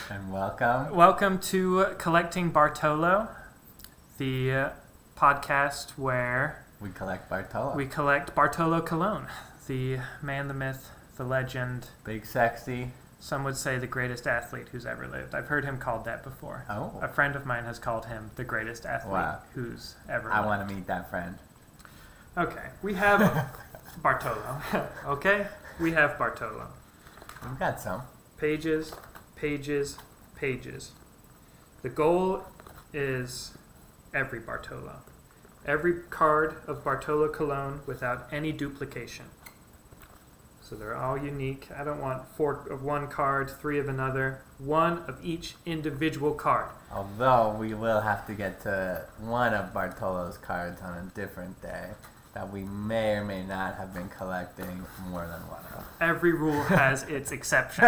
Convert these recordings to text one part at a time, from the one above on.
And welcome. Welcome to Collecting Bartolo, the podcast where we collect Bartolo. we collect Bartolo Colon, the man, the myth, the legend. Big sexy. Some would say the greatest athlete who's ever lived. I've heard him called that before. Oh. A friend of mine has called him the greatest athlete who's ever lived. I want to meet that friend. Okay, we have Bartolo. Okay, we have Bartolo. We've got some. Pages, pages, pages. The goal is every Bartolo. Every card of Bartolo Colon without any duplication. So they're all unique. I don't want 4 of one card, 3 of another. 1 of each individual card. Although we will have to get to one of Bartolo's cards on a different day that we may or may not have been collecting more than one of. Every rule has its exception.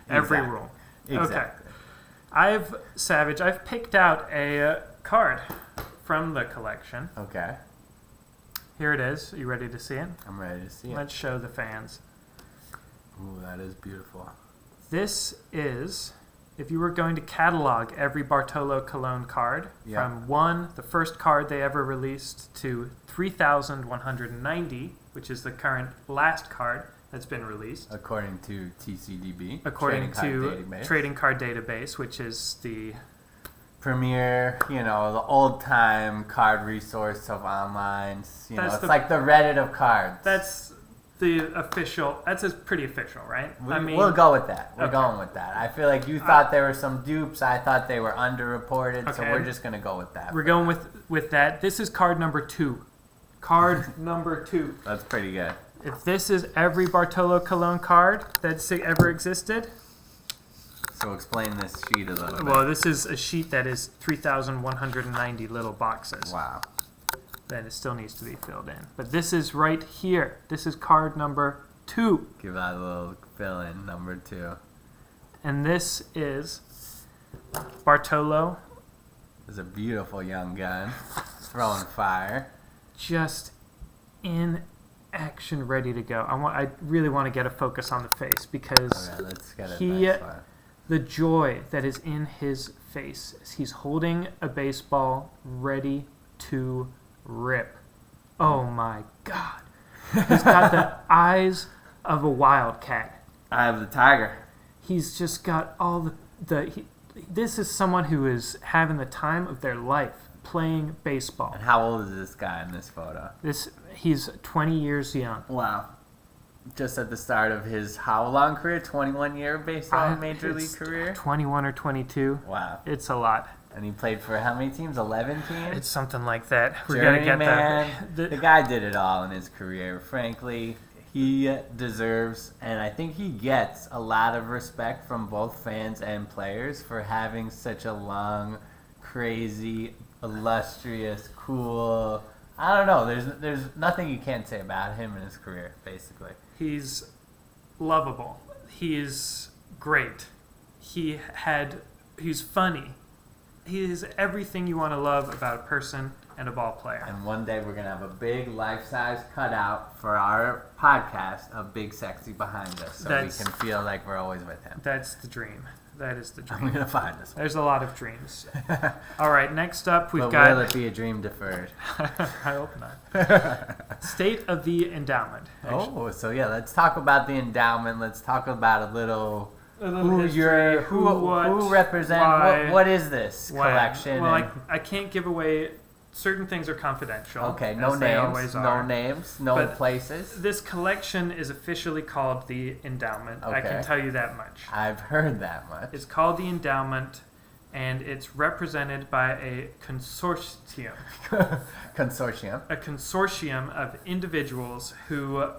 Every rule. Exactly. Okay. I've picked out a card from the collection. Okay. Here it is. Are you ready to see it? I'm ready to see it. Let's show the fans. Ooh, that is beautiful. This is, if you were going to catalog every Bartolo Colon card, from 1, the first card they ever released, to 3,190, which is the current last card that's been released. According to TCDB. According to Trading Card Database, which is the premier, the old-time card resource of online. It's the- like the Reddit of cards. That's the official. That's pretty official, right? We'll go with that. We're Okay. going with that. I feel like you thought there were some dupes. I thought they were underreported, so Okay. we're just going to go with that. We're going with that. This is card number 2. Card number 2. That's pretty good. If this is every Bartolo Colon card that's ever existed, So explain this sheet a little bit. well, this is a sheet that is 3,190 little boxes. Wow. Then it still needs to be filled in. But this is right here. This is card number 2. Give that a little fill-in, number 2. And this is Bartolo, There's a beautiful young gun throwing fire. just in action, ready to go. I really want to get a focus on the face because Okay, let's get it. he- Nice one. the joy that is in his face as he's holding a baseball ready to rip. Oh my God. He's got the eyes of a wildcat. I have the tiger. He's just got all this is someone who is having the time of their life playing baseball. And how old is this guy in this photo? He's 20 years young. Wow. Just at the start of his how long career? 21-year baseball major league career? 21 or 22. Wow. It's a lot. And he played for how many teams? 11 teams? It's something like that. We're going to get that. The guy did it all in his career. Frankly, he deserves, and I think he gets, a lot of respect from both fans and players for having such a long, crazy, illustrious, cool... I don't know. There's nothing you can't say about him in his career, basically. He's lovable. He's great. He's funny. He is everything you want to love about a person and a ball player. And one day we're going to have a big life-size cutout for our podcast of Big Sexy behind us so we can feel like we're always with him. That's the dream. That is the dream. I'm going to find this one. There's a lot of dreams. All right, next up we've got... will it be a dream deferred? I hope not. State of the Endowment. Actually. Oh, so yeah, let's talk about the Endowment. Let's talk about a little history, who represent, why, what is this collection? Well, I can't give away... Certain things are confidential. Okay, no as they always are. No places. This collection is officially called the Endowment. Okay. I can tell you that much. I've heard that much. It's called the Endowment, and it's represented by a consortium. Consortium. A consortium of individuals who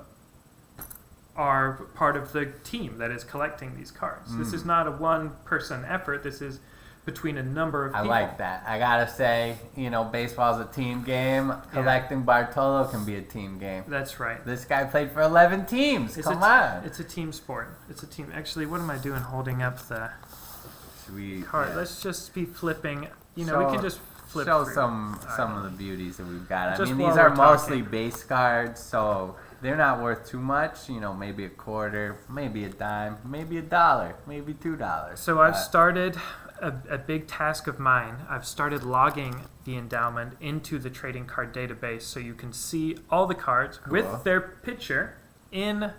are part of the team that is collecting these cards. This is not a one-person effort. This is between a number of people. I like that. I gotta say, baseball's a team game. Collecting Bartolo can be a team game. That's right. This guy played for 11 teams. Come on. It's a team sport. It's a team. Actually, what am I doing holding up the card? Yeah. Let's just be flipping. We can just flip Show through. some of the beauties that we've got. I Just mean, while these are we're mostly talking. base cards, so they're not worth too much. You know, maybe a quarter, maybe a dime, maybe $1, maybe $2. So I've started a big task of mine. I've started logging the endowment into the trading card database so you can see all the cards with their picture in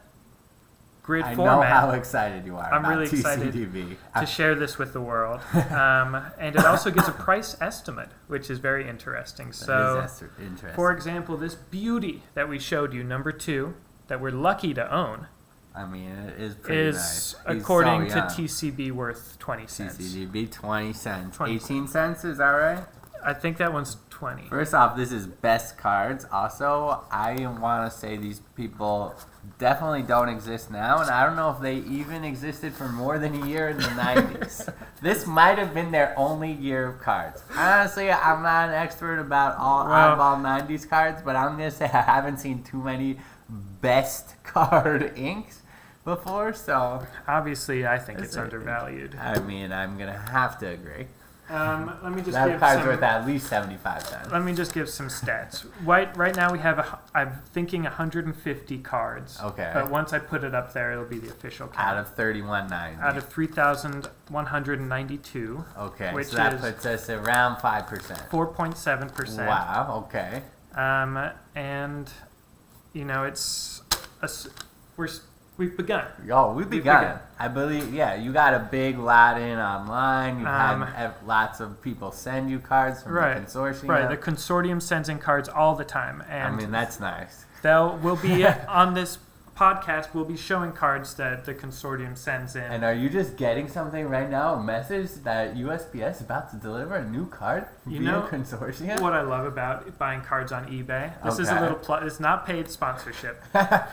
grid I format. know how excited you are I'm about really excited TCDB. to share this with the world. And it also gives a price estimate, which is very interesting. So, Interesting. for example, this beauty that we showed you, number 2, that we're lucky to own, I mean, it is pretty is, nice. according so to young. TCB, worth 20 cents. TCDB, 20 cents. 20 18 cents, is that right? I think that one's 20. First off, this is best cards. Also, I want to say these people definitely don't exist now, and I don't know if they even existed for more than a year in the 90s. This might have been their only year of cards. Honestly, I'm not an expert about all oddball 90s cards, but I'm going to say I haven't seen too many best card inks before, so Obviously, I think it's undervalued. I mean, I'm going to have to agree. Let me just That give card's some. worth at least 75 cents. Let me just give some stats. Right now we have I'm thinking 150 cards. Okay. But once I put it up there, it'll be the official count. Out of 3190. Out of 3,192. Okay, which so that is puts us around 5%. 4.7%. Wow, okay. And you know we've begun. Yo, we've begun. I believe, yeah, you got a big lot in online. You've had lots of people send you cards from the consortium. Right, the consortium sends in cards all the time. And I mean, that's nice. we'll be on this podcast, we'll be showing cards that the consortium sends in. And are you just getting something right now, a message that USPS is about to deliver a new card via consortium? What I love about buying cards on eBay, this is a little it's not paid sponsorship.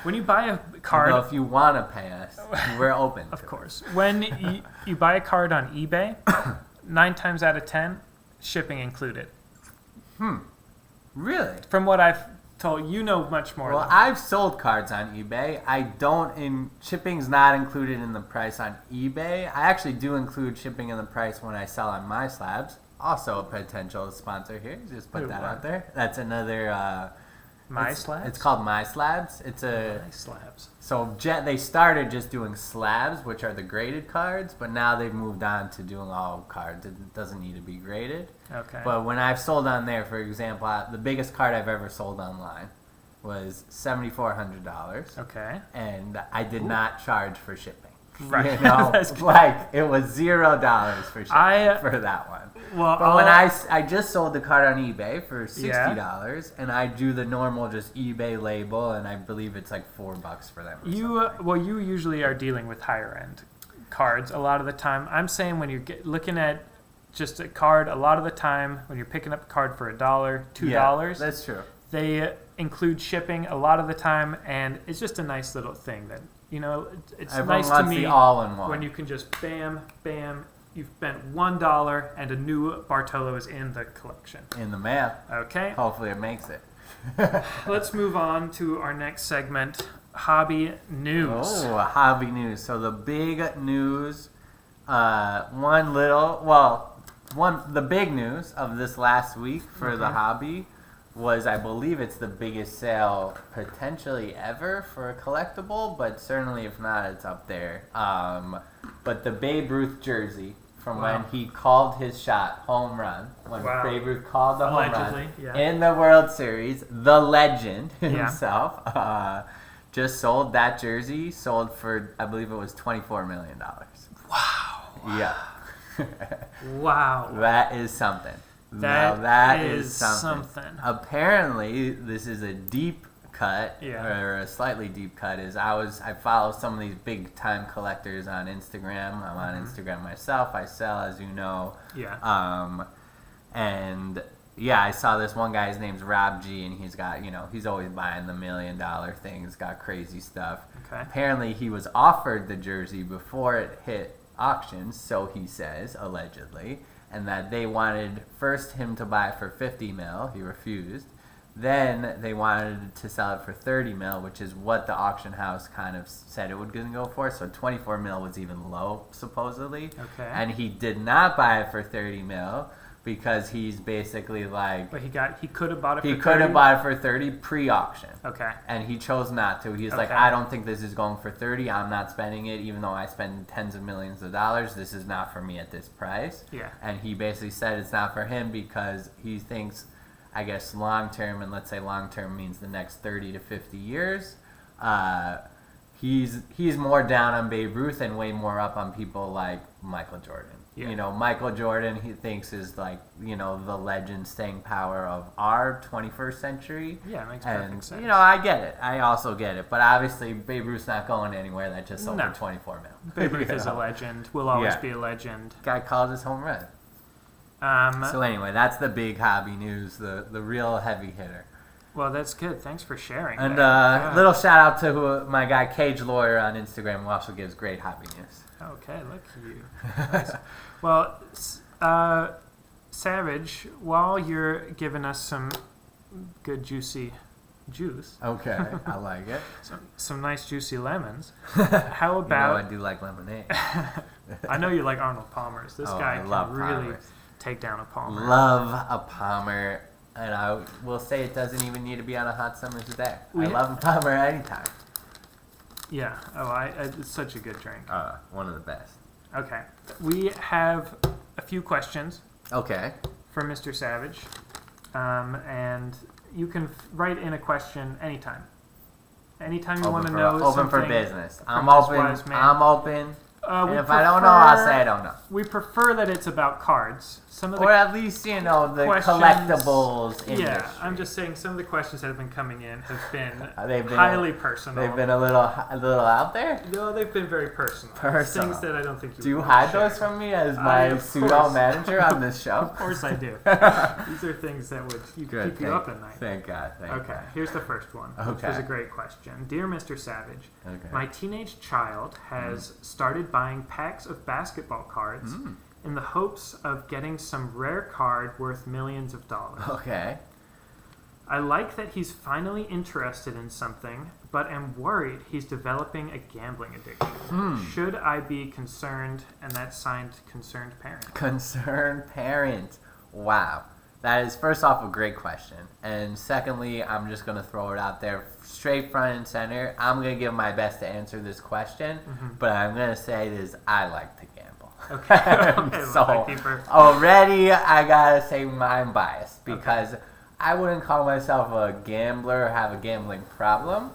When you buy a card, well, if you want to pay us, we're open. of course. When you buy a card on eBay, 9 times out of 10, shipping included. Really? From what I've told, you know much more. Well, I've sold cards on eBay. I don't shipping's not included in the price on eBay. I actually do include shipping in the price when I sell on My Slabs. Also a potential sponsor here. Just put that out there. That's another My Slabs? It's called My Slabs. It's a My Slabs. So they started just doing slabs, which are the graded cards, but now they've moved on to doing all cards. It doesn't need to be graded. Okay. But when I've sold on there, for example, the biggest card I've ever sold online was $7,400. Okay. And I did not charge for shipping. Right. You know, like it was $0 for shipping for that one. Well, but when I just sold the card on eBay for $60, and I do the normal just eBay label, and I believe it's like $4 for them. You usually are dealing with higher end cards a lot of the time. I'm saying when you're looking at just a card, a lot of the time when you're picking up a card for $1, $2, yeah, that's true. They include shipping a lot of the time, and it's just a nice little thing that it's Everyone nice wants to me the all-in-one. when you can just bam, bam. You've spent $1 and a new Bartolo is in the collection. In the mail. Okay. Hopefully it makes it. Let's move on to our next segment, hobby news. Oh, hobby news. So the big news, the big news of this last week for the hobby was, I believe it's the biggest sale potentially ever for a collectible, but certainly if not, it's up there. But the Babe Ruth jersey from when he called his shot home run, when Babe Ruth called the home run in the World Series, the legend himself just sold that jersey, sold for, I believe it was $24 million. Wow. Yeah. Wow. That is something. That is something. Apparently, this is a deep cut, or a slightly deep cut. I follow some of these big time collectors on Instagram. I'm on Instagram myself. I sell, as you know. Yeah. And yeah, I saw this one guy. His name's Rob G, and he's got, he's always buying the $1 million things. Got crazy stuff. Okay. Apparently, he was offered the jersey before it hit auctions. So he says, allegedly. And that they wanted first him to buy for $50 million. He refused. Then they wanted to sell it for $30 million, which is what the auction house kind of said it was going to go for. So $24 million was even low, supposedly. Okay. And he did not buy it for $30 million, because he's basically like But he could have bought it. he for could 30? have bought it for 30 pre-auction. Okay. And he chose not to. He's like, Okay. I don't think this is going for 30. I'm not spending it, even though I spend tens of millions of dollars. This is not for me at this price. Yeah. And he basically said it's not for him because he thinks, I guess, long term, and let's say long term means the next 30 to 50 years. He's more down on Babe Ruth and way more up on people like Michael Jordan. Yeah. You know, Michael Jordan, he thinks is like, you know, the legend staying power of our 21st century. Yeah, it makes And, perfect sense. you know, I get it. I also get it. But obviously, Babe Ruth's not going anywhere. That just sold No. for 24 mil. Babe Ruth You is a know? legend. Will always Yeah. be a legend. Guy called his home run. So anyway, that's the big hobby news, the real heavy hitter. Well, that's good. Thanks for sharing. And that. little shout out to my guy Cage Lawyer on Instagram, who also gives great hobby news. Okay, look at you. Nice. Well, Savage, while you're giving us some good juicy juice, Okay, I like it. some nice juicy lemons, how You know, about? I do like lemonade. I know you like Arnold Palmer's. This guy I can love really Palmer's. take down a Palmer. Love a Palmer, and I will say it doesn't even need to be on a hot summer's day. I love a Palmer anytime. Yeah. It's such a good drink. One of the best. Okay. We have a few questions Okay. for Mr. Savage, and you can write in a question anytime. Anytime you want to know Open something. for business. I'm from this open. wise man. I'm open. We And if I don't know, I'll say I don't know. We prefer that it's about cards. Some of the Or at least, you know, the questions- collectibles industry. Yeah, I'm just saying some of the questions that have been coming in have been They've been highly personal. They've been a little out there. No, they've been very personal. Personal. Things that I don't think you Do you would hide share. those from me as my of pseudo course. manager on this show? Of course I do. These are things that would keep you up at night. Thank God. Okay, here's the first one, which Okay. was a great question. Dear Mr. Savage, Okay. my teenage child has started buying packs of basketball cards in the hopes of getting some rare card worth millions of dollars. Okay. I like that he's finally interested in something, but am worried he's developing a gambling addiction. Should I be concerned? And that's signed Concerned Parent. Concerned parent. Wow. That is, first off, a great question. And secondly, I'm just going to throw it out there straight front and center. I'm going to give my best to answer this question, but I'm going to say this, I like to gamble. Okay. Okay, So, well, thank you for- already I got to say I'm biased because I wouldn't call myself a gambler or have a gambling problem,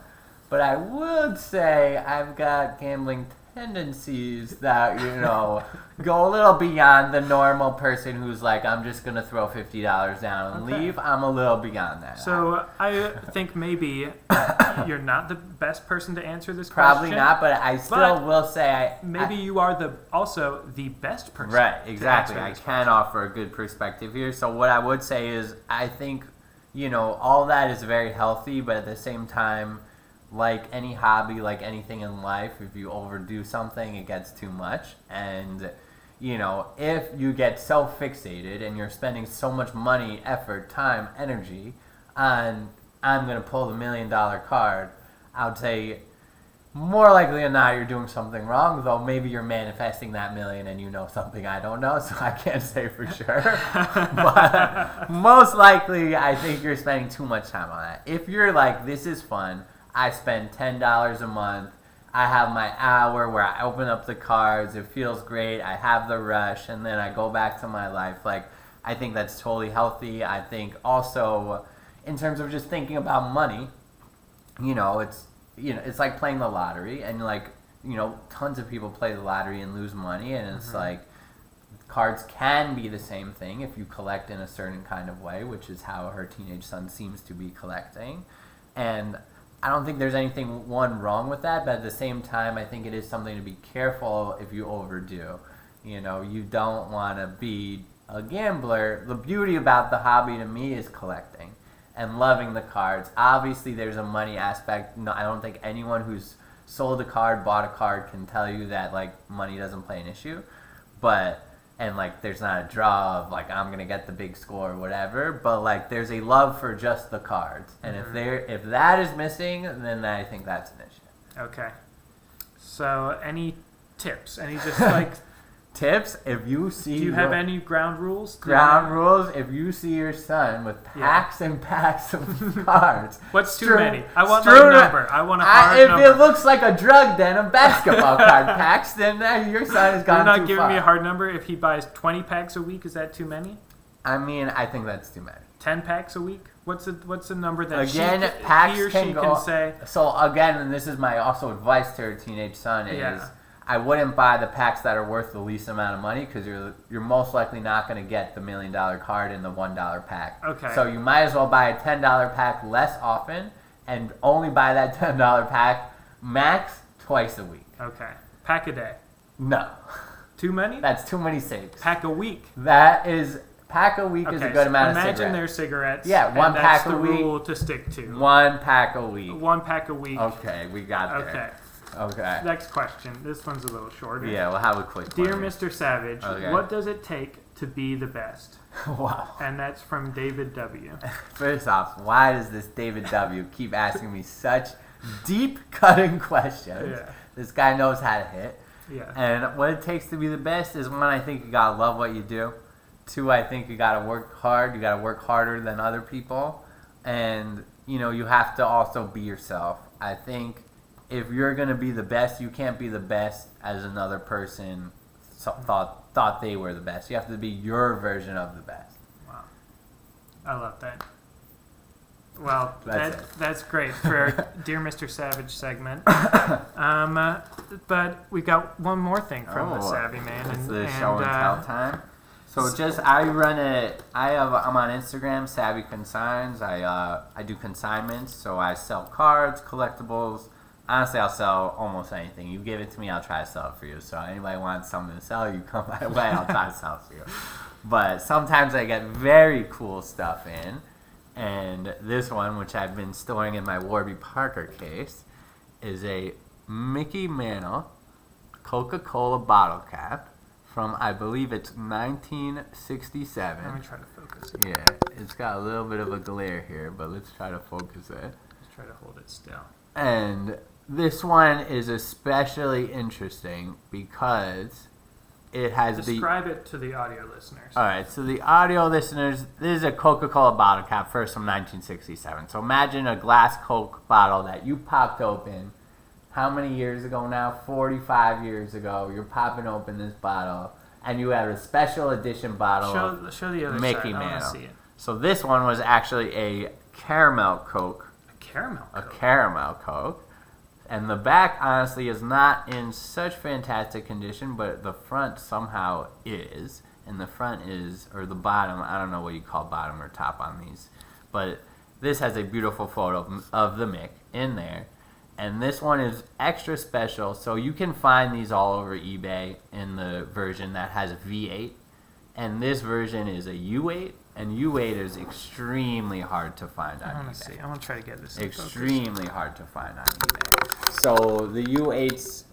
but I would say I've got gambling tendencies that, you know, go a little beyond the normal person who's like, I'm just going to throw $50 down and Okay. leave. I'm a little beyond that. So I think maybe you're not the best person to answer this Probably question. not, but I still will say Maybe you are also the best person. Right, to exactly. answer I this can offer a good perspective here. So what I would say is I think, you know, all that is very healthy, but at the same time, like any hobby, like anything in life, if you overdo something, it gets too much. And, you know, if you get so fixated and you're spending so much money, effort, time, energy on, I'm going to pull the $1 million card, I would say more likely than not you're doing something wrong, though maybe you're manifesting that million and you know something I don't know, so I can't say for sure. But most likely I think you're spending too much time on that. If you're like, this is fun, I spend $10 a month, I have my hour where I open up the cards, it feels great, I have the rush, and then I go back to my life, like, I think that's totally healthy. I think also, in terms of just thinking about money, you know, it's like playing the lottery, and like, you know, tons of people play the lottery and lose money, and it's like, cards can be the same thing if you collect in a certain kind of way, which is how her teenage son seems to be collecting. And I don't think there's anything wrong with that, but at the same time, I think it is something to be careful if you overdo. You know, you don't want to be a gambler. The beauty about the hobby to me is collecting and loving the cards. Obviously, there's a money aspect. No, I don't think anyone who's sold a card, bought a card can tell you that, like, money doesn't play an issue. And like, there's not a draw of like, I'm going to get the big score or whatever. But like, there's a love for just the cards. And if that is missing, then I think that's an issue. Okay. So any tips? Any just like Tips, if you see... Do you have any ground rules? Ground rules, if you see your son with packs and packs of cards... What's too many? I want my number. I want a hard number. If it looks like a drug den of basketball card packs, then your son has gone too far. You're not giving me a hard number? If he buys 20 packs a week, is that too many? I mean, I think that's too many. 10 packs a week? What's the number that he or she can say? So again, and this is my also advice to our teenage son is I wouldn't buy the packs that are worth the least amount of money because you're most likely not going to get the $1 million card in the $1 pack. Okay. So you might as well buy a $10 pack less often and only buy that $10 pack max twice a week. Okay. Pack a day. No. Too many? That's too many cigs. Pack a week. Pack a week is a good amount of cigarettes. Imagine there's cigarettes. Yeah, one pack a week. That's the rule to stick to. One pack a week. One pack a week. Okay, we got there. Okay. Next question. This one's a little shorter. Yeah, we'll have a quick one. Dear Mr. Savage, what does it take to be the best? Wow. And that's from David W. First off, why does this David W. keep asking me such deep cutting questions? Yeah. This guy knows how to hit. Yeah. And what it takes to be the best is, one, I think you gotta love what you do. Two, I think you gotta work hard. You gotta work harder than other people. And, you have to also be yourself. I think if you're gonna be the best, you can't be the best as another person thought they were the best. You have to be your version of the best. Wow. I love that. Well, that's great for our Dear Mr. Savage segment. But we got one more thing from the Savvy Man. It's the show and tell time. So I'm on Instagram, Savvy Consigns. I do consignments, so I sell cards, collectibles. Honestly, I'll sell almost anything. You give it to me, I'll try to sell it for you. So anybody wants something to sell, you come my way, I'll try to sell it for you. But sometimes I get very cool stuff in. And this one, which I've been storing in my Warby Parker case, is a Mickey Mantle Coca-Cola bottle cap from, I believe it's 1967. Let me try to focus it. Yeah, it's got a little bit of a glare here, but let's try to focus it. Let's try to hold it still. And this one is especially interesting because it has Describe it to the audio listeners. All right, so the audio listeners, this is a Coca-Cola bottle cap, first from 1967. So imagine a glass Coke bottle that you popped open. How many years ago now? 45 years ago. You're popping open this bottle, and you have a special edition bottle show the other Mickey side. I Mantle. want to see it. So this one was actually a caramel Coke. A caramel Coke. And the back, honestly, is not in such fantastic condition, but the front somehow is. And the front is, or the bottom, I don't know what you call bottom or top on these. But this has a beautiful photo of the Mick in there. And this one is extra special, so you can find these all over eBay in the version that has V8. And this version is a U8, and U8 is extremely hard to find on eBay. I want to try to get this. Extremely hard to find on eBay. So the U8s,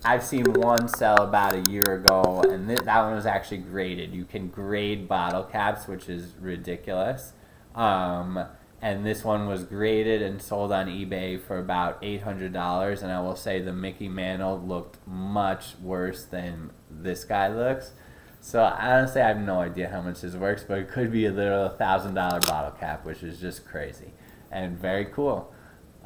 I've seen one sell about a year ago, and that one was actually graded. You can grade bottle caps, which is ridiculous. And this one was graded and sold on eBay for about $800. And I will say the Mickey Mantle looked much worse than this guy looks. So honestly, I have no idea how much this works, but it could be a little $1,000 bottle cap, which is just crazy and very cool.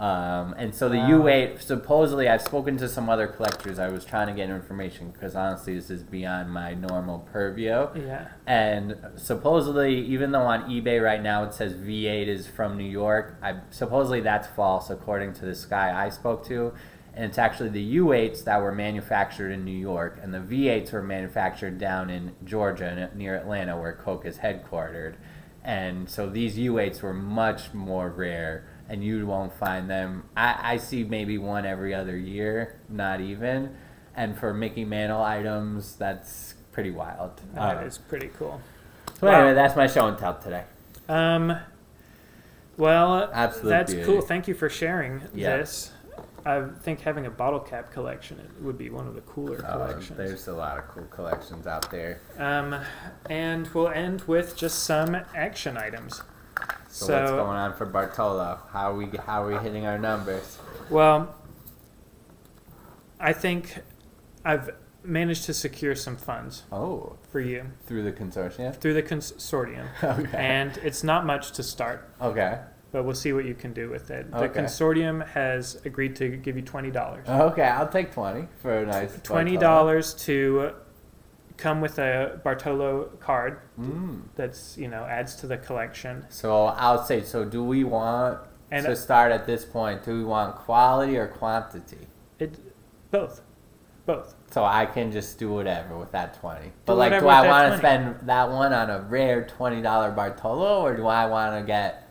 And so the U8, supposedly, I've spoken to some other collectors. I was trying to get information because honestly, this is beyond my normal purview. Yeah. And supposedly, even though on eBay right now it says V8 is from New York, supposedly that's false according to this guy I spoke to. And it's actually the U8s that were manufactured in New York, and the V8s were manufactured down in Georgia near Atlanta, where Coke is headquartered. And so these U8s were much more rare, and you won't find them. I see maybe one every other year, not even. And for Mickey Mantle items, that's pretty wild. That is pretty cool. So anyway, that's my show and tell today. Well, Absolute that's beauty. cool. Thank you for sharing this. I think having a bottle cap collection would be one of the cooler collections. There's a lot of cool collections out there. And we'll end with just some action items. So what's going on for Bartolo? How are we hitting our numbers? Well, I think I've managed to secure some funds Oh, for you through the consortium? through the consortium. Okay. And it's not much to start, Okay. but we'll see what you can do with it. The Okay. consortium has agreed to give you $20. Okay, I'll take 20 for a nice Bartolo. $20 to come with a Bartolo card Mm. that's, adds to the collection. So I'll say, so do we want And to start at this point? Do we want quality or quantity? both. So I can just do whatever with that 20. But Do like, whatever do I with that want to 20. spend that one on a rare $20 Bartolo, or do I want to get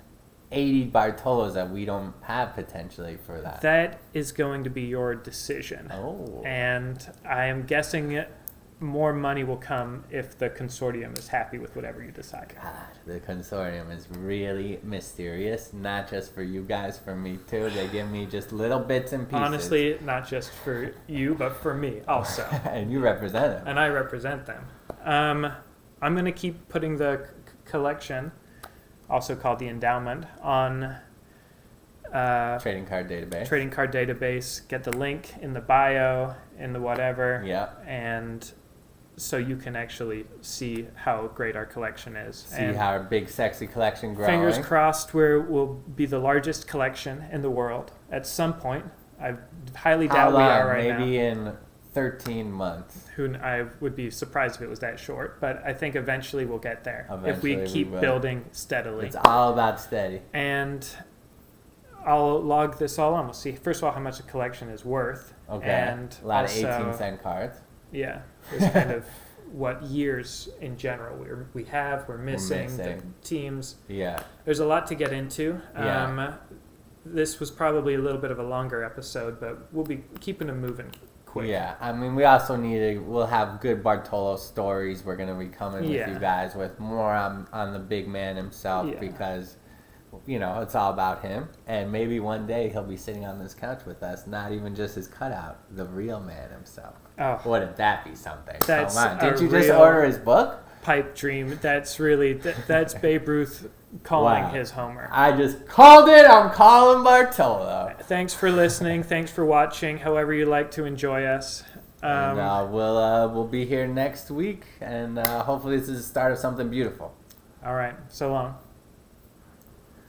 80 Bartolos that we don't have potentially for that? That is going to be your decision. Oh. And I am guessing more money will come if the consortium is happy with whatever you decide. God, the consortium is really mysterious. Not just for you guys, for me too. They give me just little bits and pieces. Honestly, not just for you, but for me also. And you represent them. And I represent them. I'm going to keep putting the collection, also called the Endowment, on Trading card database. trading card database. Get the link in the bio, in the whatever. Yeah. And so you can actually see how great our collection is. See And how our big sexy collection growing. fingers crossed we'll be the largest collection in the world at some point. I highly How doubt long? we are right Maybe in 13 months. I would be surprised if it was that short, but I think eventually we'll get there if we Eventually we keep will. building steadily. It's all about steady. And I'll log this all on. We'll see, first of all, how much the collection is worth. Okay. And A lot also, of 18-cent cards. Yeah, it's kind of what years in general we're missing, the missing. teams. Yeah. There's a lot to get into. Yeah. This was probably a little bit of a longer episode, but we'll be keeping them moving quick. Yeah. I mean, we also we'll have good Bartolo stories. We're going to be coming with Yeah. you guys with more on the big man himself Yeah. because, it's all about him. And maybe one day he'll be sitting on this couch with us, not even just his cutout, the real man himself. Oh, Wouldn't that be something? That's Come on. Did a you just real- order his book? pipe dream. That's really that's Babe Ruth calling Wow. his homer. I just called it. I'm calling Bartolo. Thanks for listening. Thanks for watching. However you like to enjoy us. And we'll be here next week, and hopefully this is the start of something beautiful. All right. So long.